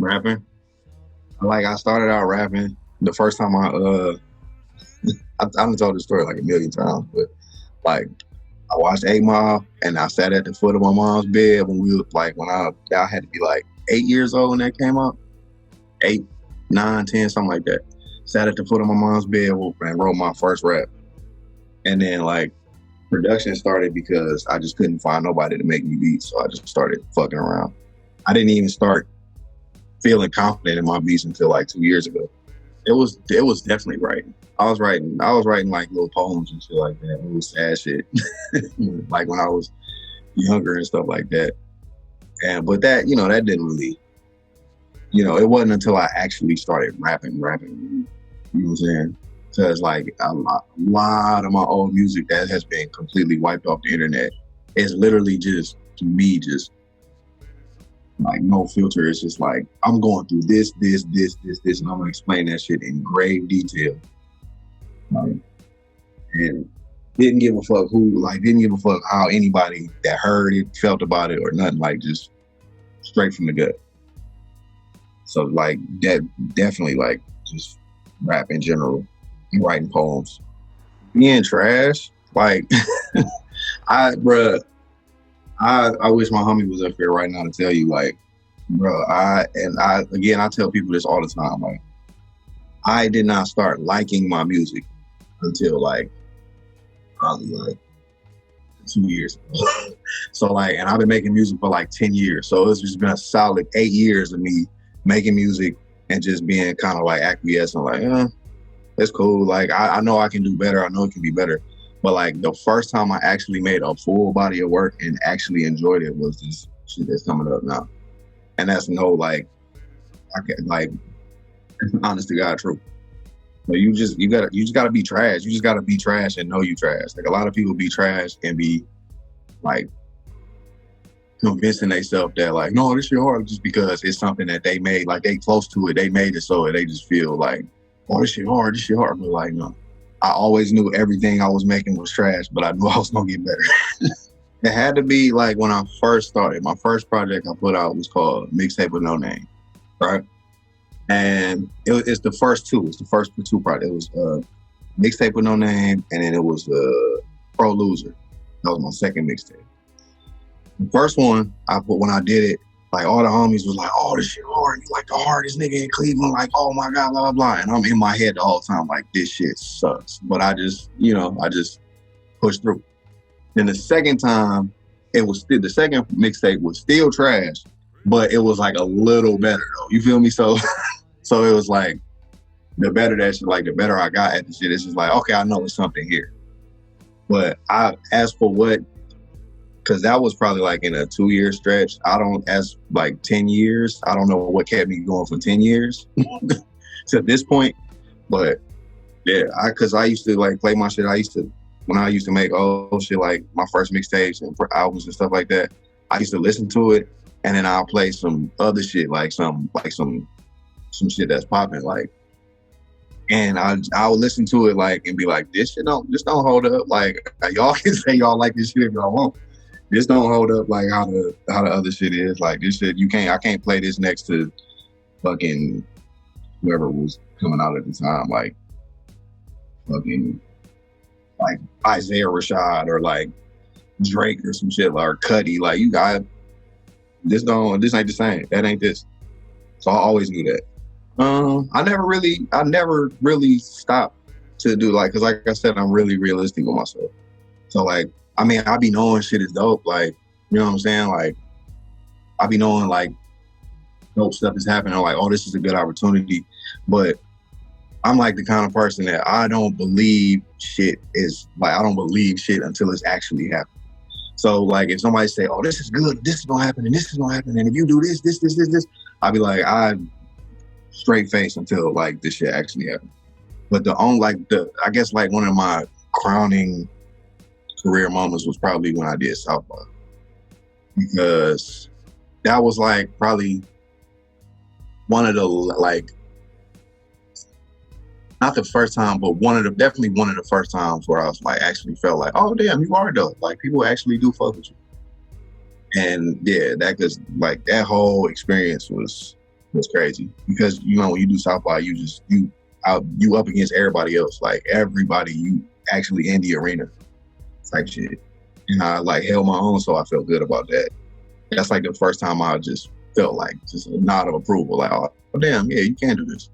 Rapping. Like I started out rapping the first time I've told this story like a million times, but like I watched 8 Mile and I sat at the foot of my mom's bed when we were like when I had to be like 8 years old when that came out. 8, 9, 10, something like that. Sat at the foot of my mom's bed and wrote my first rap. And then like production started because I just couldn't find nobody to make me beats, so I just started fucking around. I didn't even start feeling confident in my beats until like 2 years ago. It was definitely writing. I was writing like little poems and shit like that. It was sad shit. Like when I was younger and stuff like that. But that, that didn't really, it wasn't until I actually started rapping. You know what I'm saying? Because like a lot of my old music that has been completely wiped off the internet is literally just me, just like no filter. It's just like I'm going through this, and I'm gonna explain that shit in grave detail. And didn't give a fuck didn't give a fuck how anybody that heard it felt about it or nothing. Like just straight from the gut. So like that definitely like just rap in general. Writing poems, being trash, like I wish my homie was up here right now to tell you, like, bro, I tell people this all the time, like, I did not start liking my music until like probably like 2 years ago. So like, and I've been making music for like 10 years, so it's just been a solid 8 years of me making music and just being kind of like acquiescent, like, it's cool. Like, I know I can do better. I know it can be better. But, like, the first time I actually made a full body of work and actually enjoyed it was this shit that's coming up now. And that's no, like, honest to God truth. But you just gotta be trash. You just gotta be trash and know you trash. Like, a lot of people be trash and be, like, convincing themselves that, like, no, this shit hard just because it's something that they made. Like, they close to it. They made it so they just feel like, oh, this shit hard. But like, no. I always knew everything I was making was trash, but I knew I was gonna get better. It had to be like when I first started. My first project I put out was called Mixtape with No Name, right? And it's the first two. It's the first two projects. It was Mixtape with No Name, and then it was Pro Loser. That was my second mixtape. The first one I put when I did it, like all the homies was like, oh, this shit hard. You like the hardest nigga in Cleveland. Like, oh my God, blah, blah, blah. And I'm in my head the whole time like, this shit sucks. But I just pushed through. Then the second time, the second mixtape was still trash, but it was like a little better though. You feel me? So it was like, the better I got at the shit, it's just like, okay, I know it's something here. But I asked for what, because that was probably like in a 2-year stretch. 10 years. I don't know what kept me going for 10 years to this point. But yeah, because I used to like play my shit. When I used to make old shit, like my first mixtapes and albums and stuff like that, I used to listen to it and then I'll play some other shit, like some shit that's popping, like, and I would listen to it like and be like, this don't hold up. Like, y'all can say y'all like this shit if y'all want. This don't hold up like how the other shit is. Like, this shit, I can't play this next to fucking whoever was coming out at the time, like fucking like Isaiah Rashad or like Drake or some shit, or Cudi. Like, you got this ain't the same. That ain't this. So I always knew that. I never really stopped to do, like, cause like I said, I'm really realistic with myself. So like, I mean, I be knowing shit is dope, like, you know what I'm saying? Like, I be knowing, like, dope stuff is happening. I'm like, oh, this is a good opportunity. But I'm like the kind of person that I don't believe shit until it's actually happening. So, like, if somebody say, oh, this is good, this is gonna happen, and this is gonna happen, and if you do this, I'll be like, I straight face until, like, this shit actually happens. But I guess, like, one of my crowning career moments was probably when I did South by, because that was like probably one of the, like, not the first time, but definitely one of the first times where I was like, actually felt like, oh damn, you are dope. Like, people actually do fuck with you. And yeah, that whole experience was was crazy because when you do South by, you up against everybody else, like everybody you actually in the arena type shit. And I like held my own, so I felt good about that. That's like the first time I just felt like just a nod of approval, like, oh damn, yeah, you can do this.